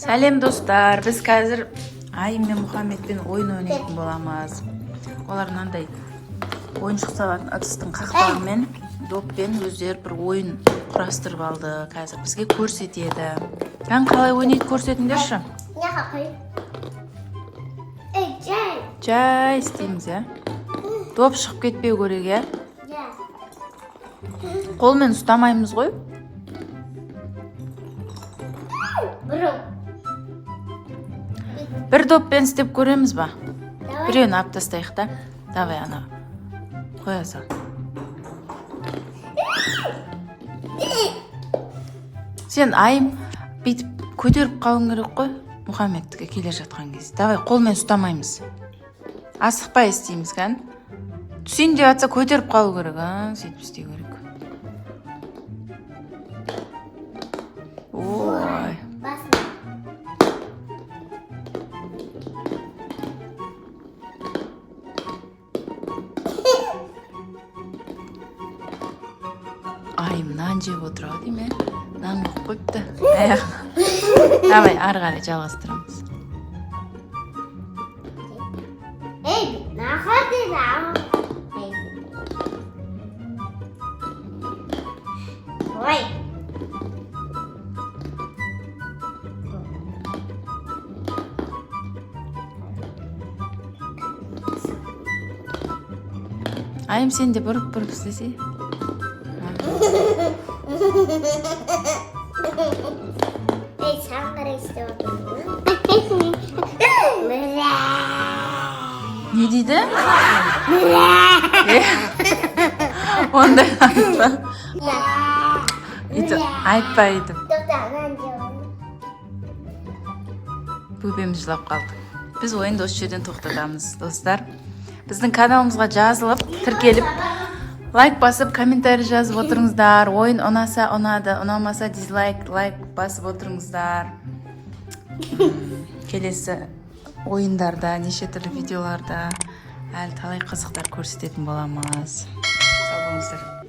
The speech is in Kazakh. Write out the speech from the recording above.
Сәлем достар, біз қазір Айым мен Мұхаммедпен ойын ойнайтын боламыз. Олар мынандай ойыншық салатын ыдыстың қақпағымен доппен өздері бір ойын құрастырып алды. Қазір бізге көрсетеді. Қалай ойнайды көрсетіңдерші? Жай істейміз, доп шығып кетпеу керек, қолмен ұстамаймыз ғой. Бір доппен істеп көреміз ба? Біреуін алып тастайық та. Давай ана. Қоя сал. Сен Айым бүйтіп көтеріп қалың керек қой. Мұхаммедтікі келе жатқан кезде. Давай қолмен ұстамаймыз. Асықпай істейміз, кән? Түсейін деп атса көтеріп қалу керек, сөйтіп істеу керек. Ой. Айым нан жеп отырау дейме? Нан қойып қойыпты. Давай, ары қарай жалғастырамыз. Айым сен де бұрып істесе. Саған қарай істеп отырмын. Не дейді? Ондай айтпайды. Бөбеміз жылап қалды. Біз ойынды осы жерден тоқтатамыз, достар. Біздің каналымызға жазылып, тіркеліп, лайк басып, комментарий жазып отырыңыздар. Ойын ұнаса ұнады, ұнамаса дизлайк, лайк басып отырыңыздар. Келесі ойындарда, неше түрлі видеоларда әлі талай қызықтар көрсететін боламыз. Сау болыңыздар.